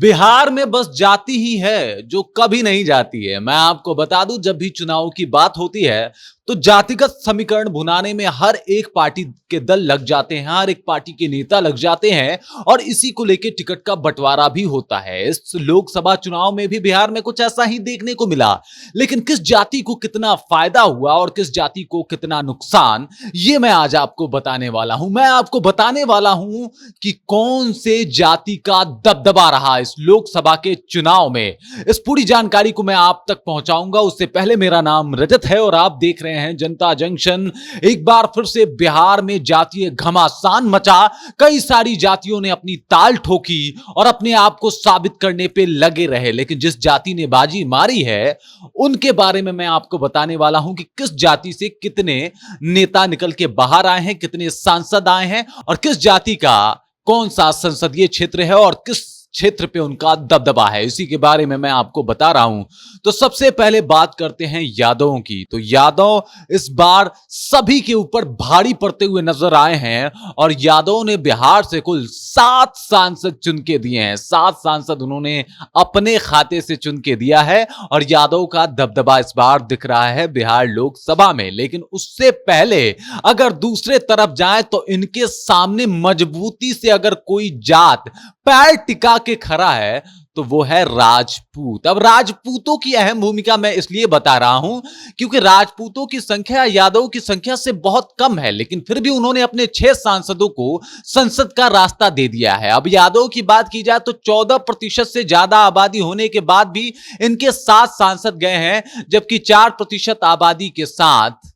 बिहार में बस जाति ही है जो कभी नहीं जाती है। मैं आपको बता दूं, जब भी चुनाव की बात होती है तो जातिगत समीकरण भुनाने में हर एक पार्टी के दल लग जाते हैं, हर एक पार्टी के नेता लग जाते हैं और इसी को लेकर टिकट का बंटवारा भी होता है। इस लोकसभा चुनाव में भी बिहार में कुछ ऐसा ही देखने को मिला, लेकिन किस जाति को कितना फायदा हुआ और किस जाति को कितना नुकसान, ये मैं आज आपको बताने वाला हूं। मैं आपको बताने वाला हूं कि कौन से जाति का दबदबा रहा इस लोकसभा के चुनाव में। इस पूरी जानकारी को मैं आप तक पहुंचाऊंगा। उससे पहले, मेरा नाम रजत है और आप देख रहे हैं जनता जंक्शन। एक बार फिर से बिहार में जातीय घमासान मचा। कई सारी जातियों ने अपनी ताल ठोकी और अपने आप को साबित करने पे लगे रहे, लेकिन जिस जाति ने बाजी मारी है उनके बारे में मैं आपको बताने वाला हूं कि किस जाति से कितने नेता निकल के बाहर आए हैं, कितने सांसद आए हैं और किस जाति का कौन सा संसदीय क्षेत्र है और किस क्षेत्र पे उनका दबदबा है। इसी के बारे में मैं आपको बता रहा हूं। तो सबसे पहले बात करते हैं यादवों की। तो यादव इस बार सभी के ऊपर भारी पड़ते हुए नजर आए हैं और यादव ने बिहार से कुल 7 सांसद चुन के दिए हैं। 7 सांसद उन्होंने अपने खाते से चुन के दिया है और यादव का दबदबा इस बार दिख रहा है बिहार लोकसभा में। लेकिन उससे पहले अगर दूसरे तरफ जाए तो इनके सामने मजबूती से अगर कोई जात पैर टिका के खड़ा है तो वो है राजपूत। अब राजपूतों की अहम भूमिका मैं इसलिए बता रहा हूं क्योंकि राजपूतों की संख्या यादव की संख्या से बहुत कम है, लेकिन फिर भी उन्होंने अपने 6 सांसदों को संसद का रास्ता दे दिया है। अब यादव की बात की जाए तो 14% से ज्यादा आबादी होने के बाद भी इनके 7 सांसद गए हैं, जबकि 4% आबादी के साथ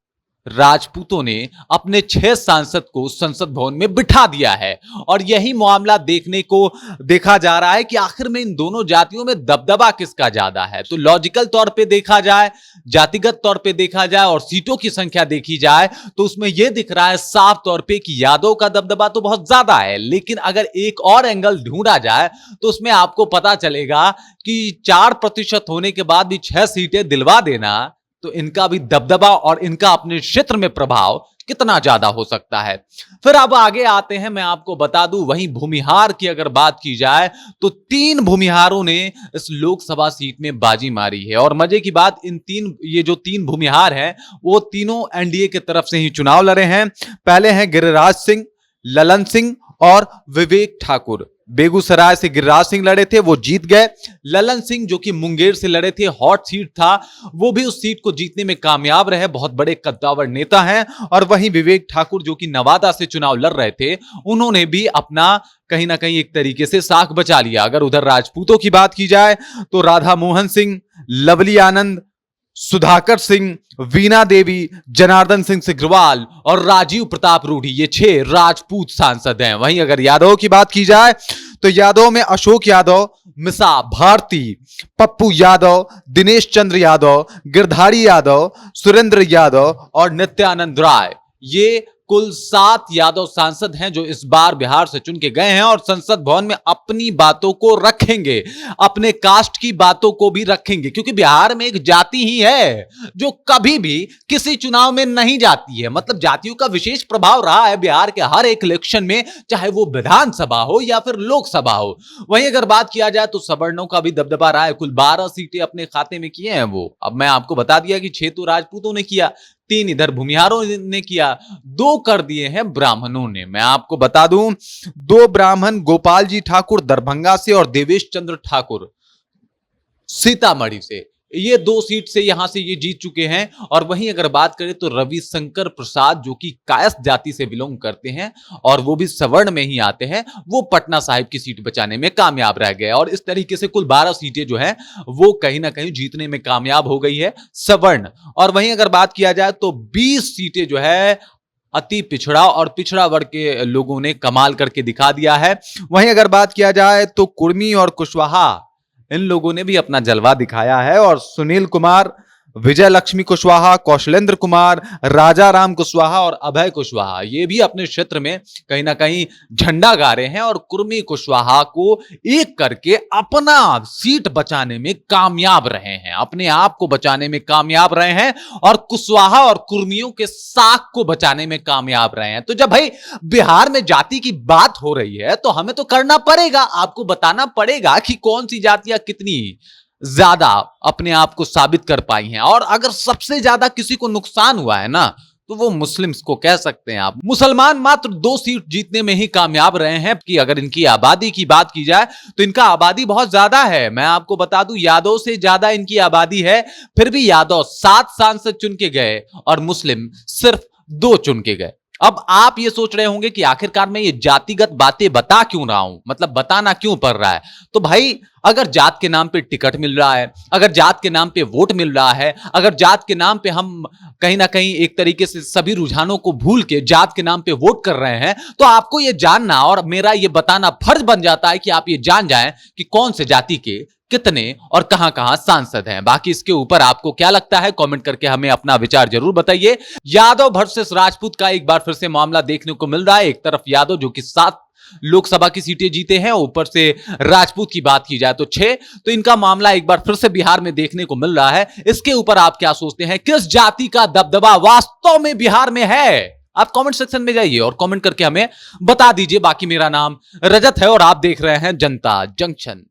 राजपूतों ने अपने 6 सांसद को संसद भवन में बिठा दिया है। और यही मामला देखा जा रहा है कि आखिर में इन दोनों जातियों में दबदबा किसका ज्यादा है। तो लॉजिकल तौर पे देखा जाए, जातिगत तौर पे देखा जाए और सीटों की संख्या देखी जाए तो उसमें यह दिख रहा है साफ तौर पे कि यादव का दबदबा तो बहुत ज्यादा है। लेकिन अगर एक और एंगल ढूंढा जाए तो उसमें आपको पता चलेगा कि 4% होने के बाद भी 6 सीटें दिलवा देना, तो इनका भी दबदबा और इनका अपने क्षेत्र में प्रभाव कितना ज्यादा हो सकता है। फिर अब आगे आते हैं, मैं आपको बता दूं, वहीं भूमिहार की अगर बात की जाए तो 3 भूमिहारों ने इस लोकसभा सीट में बाजी मारी है। और मजे की बात, ये जो 3 भूमिहार हैं वो तीनों एनडीए की तरफ से ही चुनाव लड़े हैं। पहले हैं गिरिराज सिंह, ललन सिंह और विवेक ठाकुर। बेगूसराय से गिरिराज सिंह लड़े थे, वो जीत गए। ललन सिंह जो कि मुंगेर से लड़े थे, हॉट सीट था, वो भी उस सीट को जीतने में कामयाब रहे, बहुत बड़े कद्दावर नेता हैं। और वहीं विवेक ठाकुर जो कि नवादा से चुनाव लड़ रहे थे, उन्होंने भी अपना कहीं ना कहीं एक तरीके से साख बचा लिया। अगर उधर राजपूतों की बात की जाए तो राधा मोहन सिंह, लवली आनंद, सुधाकर सिंह, वीणा देवी, जनार्दन सिंह सिग्रीवाल और राजीव प्रताप रूढ़ी, ये 6 राजपूत सांसद हैं। वहीं अगर यादव की बात की जाए तो यादव में अशोक यादव, मिसा भारती, पप्पू यादव, दिनेश चंद्र यादव, गिरधारी यादव, सुरेंद्र यादव और नित्यानंद राय, ये कुल 7 यादव सांसद हैं जो इस बार बिहार से चुन के गए हैं और संसद भवन में अपनी बातों को रखेंगे, अपने कास्ट की बातों को भी रखेंगे। क्योंकि बिहार में एक जाति ही है जो कभी भी किसी चुनाव में नहीं जाती है। मतलब जातियों का विशेष प्रभाव रहा है बिहार के हर एक इलेक्शन में, चाहे वो विधानसभा हो या फिर लोकसभा हो। वहीं अगर बात किया जाए तो सवर्णों का भी दबदबा रहा है। कुल 12 सीटें अपने खाते में किए हैं वो। अब मैं आपको बता दिया कि 6 तो राजपूतों ने किया, 3 इधर भूमिहारों ने किया, 2 कर दिए हैं ब्राह्मणों ने। मैं आपको बता दूं, 2 ब्राह्मण गोपाल जी ठाकुर दरभंगा से और देवेश चंद्र ठाकुर सीतामढ़ी से, ये 2 सीट से यहां से ये जीत चुके हैं। और वहीं अगर बात करें तो रविशंकर प्रसाद जो कि कायस्थ जाति से बिलोंग करते हैं और वो भी सवर्ण में ही आते हैं, वो पटना साहिब की सीट बचाने में कामयाब रह गए। और इस तरीके से कुल 12 सीटें जो है वो कहीं ना कहीं जीतने में कामयाब हो गई है सवर्ण। और वहीं अगर बात किया जाए तो 20 सीटें जो है अति पिछड़ा और पिछड़ा वर्ग के लोगों ने कमाल करके दिखा दिया है। वहीं अगर बात किया जाए तो कुर्मी और कुशवाहा, इन लोगों ने भी अपना जलवा दिखाया है। और सुनील कुमार विजय लक्ष्मी कुशवाहा, कौशलेंद्र कुमार, राजा राम कुशवाहा और अभय कुशवाहा ये भी अपने क्षेत्र में कहीं ना कहीं झंडा गा रहे हैं और कुर्मी कुशवाहा को एक करके अपना सीट बचाने में कामयाब रहे हैं, अपने आप को बचाने में कामयाब रहे हैं और कुशवाहा और कुर्मियों के साख को बचाने में कामयाब रहे हैं। तो जब भाई बिहार में जाति की बात हो रही है तो हमें तो करना पड़ेगा, आपको बताना पड़ेगा कि कौन सी जातियां कितनी ज्यादा अपने आप को साबित कर पाई हैं। और अगर सबसे ज्यादा किसी को नुकसान हुआ है ना तो वो मुस्लिम्स को कह सकते हैं आप। मुसलमान मात्र 2 सीट जीतने में ही कामयाब रहे हैं कि अगर इनकी आबादी की बात की जाए तो इनका आबादी बहुत ज्यादा है। मैं आपको बता दूं यादव से ज्यादा इनकी आबादी है, फिर भी यादव 7 सांसद चुन के गए और मुस्लिम सिर्फ 2 चुन के गए। अब आप ये सोच रहे होंगे कि आखिरकार मैं ये जातिगत बातें बता क्यों रहा हूं, मतलब बताना क्यों पड़ रहा है। तो भाई अगर जात के नाम पे टिकट मिल रहा है, अगर जात के नाम पे वोट मिल रहा है, अगर जात के नाम पे हम कहीं ना कहीं एक तरीके से सभी रुझानों को भूल के जात के नाम पे वोट कर रहे हैं, तो आपको ये जानना और मेरा ये बताना फर्ज बन जाता है कि आप ये जान जाएं कि कौन से जाति के कितने और कहां कहां सांसद हैं। बाकी इसके ऊपर आपको क्या लगता है कमेंट करके हमें अपना विचार जरूर बताइए। यादव वर्सेस राजपूत का एक बार फिर से मामला देखने को मिल रहा है। एक तरफ यादव जो कि 7 लोकसभा की सीटें जीते हैं, ऊपर से राजपूत की बात की जाए तो 6, तो इनका मामला एक बार फिर से बिहार में देखने को मिल रहा है। इसके ऊपर आप क्या सोचते हैं, किस जाति का दबदबा वास्तव में बिहार में है? आप कमेंट सेक्शन में जाइए और कमेंट करके हमें बता दीजिए। बाकी मेरा नाम रजत है और आप देख रहे हैं जनता जंक्शन।